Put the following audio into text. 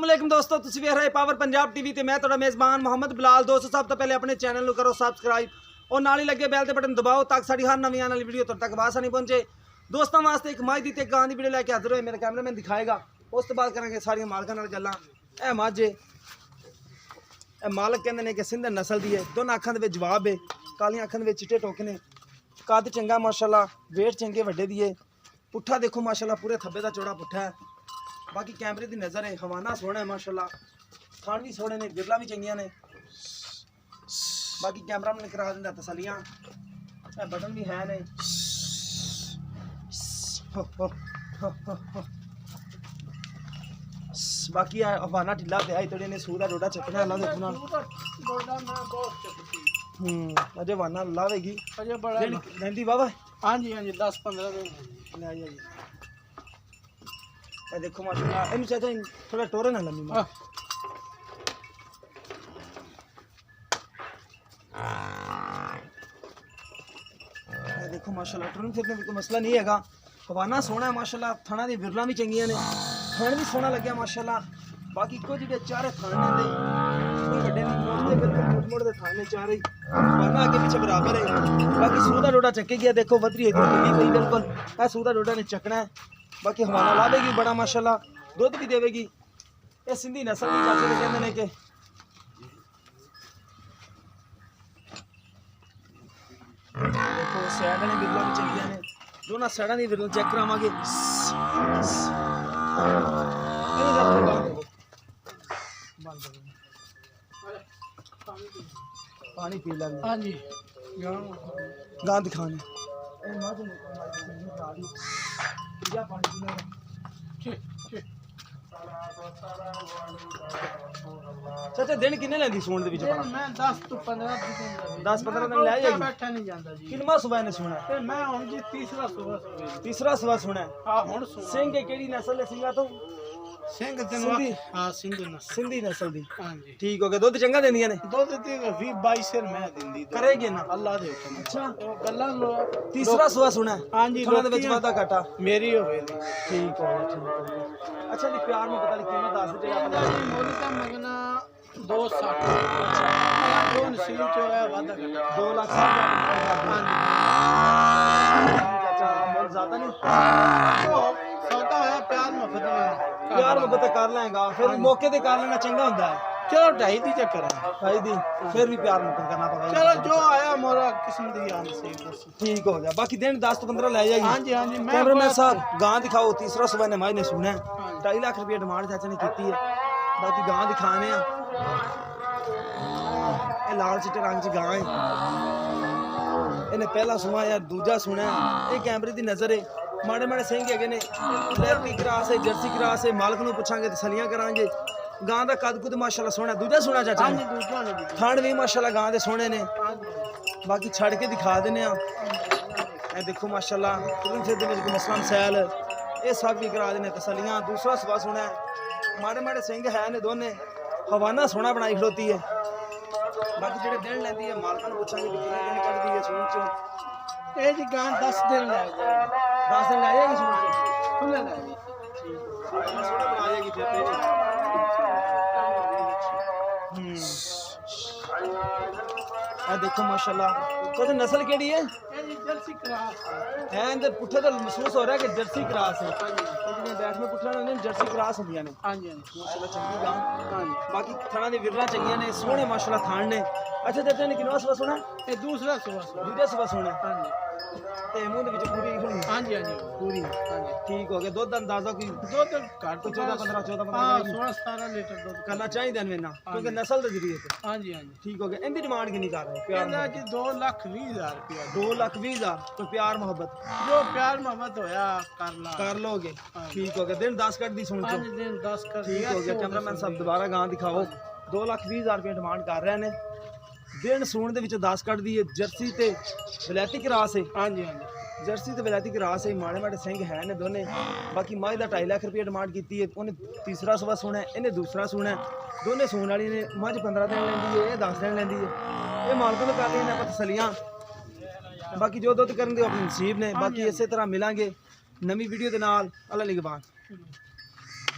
अस्सलामुअलैकुम दोस्तों, तुसीं वेख रहे पावर पंजाब टीवी ते मैं तुहाडा मेज़बान मोहम्मद बिलाल। दोस्तों सब तो पहले अपने चैनल नूं करो सबसक्राइब और नाल ही लगे बैल ते बटन दबाओ ताकि साडी हर नवीं आने वाली वीडियो तुहाडे तक आसानी पहुंचे। दोस्तों वास्ते एक मझ दी ते गां दी वीडियो लैके हाजिर होए, मेरा कैमरामैन दिखाएगा। उस तो बाद करांगे सारियां मालकां नाल गल्लां। ए मझ ए मालक कहंदे ने कि सिंध नस्ल दी है, दोनों अखां दे विच जवाब है, कालियां अखां दे विच चिट्टे टोके ने, कद चंगा माशाल्लाह, वेट चंगे वड्डे दी है, पुट्ठा देखो माशाल्लाह पूरे थब्बे दा चौड़ा पुट्ठा है। बाकी कैमरे की नज़र है, हवाना सोहना है माशाल्लाह, थान भी सोहने ने, गिरला भी चंगियां ने। बाकी कैमरा मैन करा दिंदा तसलियां, बटन भी है ने। बाकी हवाना ढिला पे आई थोड़ी ने सूदा डोडा चकना अल्लाह देखो ना। अजय हवाना लावेगी अजय बड़ा लेंदी बाबा। हां जी 10-15 दिन ले जाइए। देखो माशाल्लाह इन चाचा थोड़ा टोरे ना लम्बी मां। देखो माशाल्लाह टोरन फिरने में कोई मसला नहीं हैगा। हवाना सोना है माशाल्लाह, थाना दी विरला भी चंगियां ने, थान भी सोना लग्या माशाल्लाह। बाकी कोई जेडे चारे थाने ने कोई बड़े नहीं, मोड़ते बिल्कुल मोड़ दे थाने चारे हवाना आगे पीछे बराबर है। बाकी सूदा डोडा चक्के गया, देखो वदरी है कोई बिल्कुल है, सूदा डोडा ने चकना है। बाकी हवाना लावेगी बड़ा माशाल्लाह, दुध भी देवेगी। ये सिंधी नस्ल की चाचे ने कहते हैं कि देखो सैड ने बिरला भी चंगियां ने, दोनों सैडा दी बिरला चेक करावांगे। पानी पी लेंगे। हां जी गां दिखाने चाचा दिन किन्ने लेंदी सूण दे विच? मैं 10 तो 15 दिन 10-15 दिन ले जाएगी। बैठा नहीं जांदा जी। किन्नवा सुबह ने सुना ते मैं हुन जी तीसरा सुबह सुना। हां हुन सिंह केड़ी नस्ल है? सिंगा तो सिंह सिंधी। हां सिंधी नस्ल दी। हां जी ठीक हो गया। दुध चंगा देंदियां ने? दुध दी 20-22 सिर मैं दिंदी करेगी ना अल्लाह दे हुक्म। अच्छा गल्ला तीसरा सुबह सुना। हां जी खाना दे विच वादा घाटा मेरी होवे। ठीक हो गया ठीक हो गया। अच्छा जी प्यार में पता नहीं कीमत दस दे आप मोदी का मंगना 260। अच्छा दो नसीब जो है वादा घाटा 2 लाख 60,000। हां जी चाचा मोल ज्यादा नहीं सौदा है, प्यार मोहब्बत में प्यार मोहब्बत कर लेगा, फिर मौके ते कर लेना चंगा हुंदा है। चलो 2.5 दी चक्कर है 2.5 दी, फिर भी प्यार मोहब्बत करना पड़ेगा। चलो जो आया मोरा किस्म दी आन से बस ठीक हो गया। बाकी दिन 10 तो 15 ले जाएगी। हां जी कैमरामैन साहब गां दिखाओ। तीसरा सुबह ने माई ने सुना 2.5 लाख रुपया डिमांड चाचा ने की है। बाकी गां दिखाने ये लाल चिट्टे रंग च गां है, इन्हें पहला सुना या दूजा सुना। ये कैमरे की नज़र है, माड़े माड़े सिंह है ने, लैती क्रास है, जर्सी क्रास है। मालक नूं पुछांगे तसलियां करांगे। गां दा कद कुद माशाल्लाह सोहना। दूजा सुना चाचा थान भी माशाल्लाह गां दे सोहने ने। बाकी छड़ के दिखा देने आ। देखो माशाल्लाह तुरंत से दिन में मसला सैल ये सब भी करा देने तसलियां। दूसरा सुबह सुना है, माड़े माड़े सिंह है ने दोने, हवाना सोहना बनाई खड़ोती है। बाकी जेडे दिन लैंदी है मालकां नूं पुछांगे कि कितने दिन कढदी है सूण चों। ये जी गां 10 दिन ले जाएगी। 10 दिन ले जाएगी सूण चों खुले ले जाएगी। ठीक सोहना बना जाएगी फिर देखो माशाल्लाह। तो नस्ल केड़ी है? जर्सी क्रास है। अंदर पुट्ठे तो महसूस हो रहा है कि जर्सी क्रास है। तो बैठ में पुट्ठा ने जर्सी क्रास होंदियां ने। हां जी माशाल्लाह चंगी गां। हां बाकी थाना दी विरला चंगियां ने, सोहने माशाल्लाह थान ने। अच्छा चाचा ने किनवा सुबह सुना? ये दूसरा सुबह दूसरा सुबह सुना। हां जी ते मुंह दे विच पूरी होनी। हां जी पूरी। हां जी ठीक हो गया। दूध अंदाजा की दूध घट 14-15 हां 16-17 लीटर दूध करना चाहिए दिन में ना, क्योंकि नस्ल दे जरिए ते। हां जी ठीक हो गया। इंदी डिमांड कितनी कर रहे हो? प्यार जी 2,20,000 रुपया। 2,20,000 तो प्यार मोहब्बत जो प्यार मोहब्बत होया कर लोगे। ठीक हो गया। दिन 10 कट दी सुन। हां जी दिन 10 कर ठीक हो गया। कैमरामैन साहब दोबारा गां दिखाओ। 2,20,000 रुपया डिमांड कर रहे ने। दिन सूण दे विच 10 कट दी है। जर्सी ते विलायती क्रास है। हां जी जर्सी ते विलायती क्रास है। माड़े माड़े सिंह है ने दोने। बाकी माई दा 2.5 लाख रुपया डिमांड की है। उन्हें तीसरा सुबह सुना है, इन्हें दूसरा सुना है। दोने सूण वाली ने मझ 15 दिन लैंदी है, ये 10 दिन लैंदी है। ये मालकों ने कर ली ने तसलियां। बाकी जो दुध करन दे अपने नसीब ने। बाकी इसे तरह मिलांगे नवी वीडियो के नाल। अल्लाह निगहबान।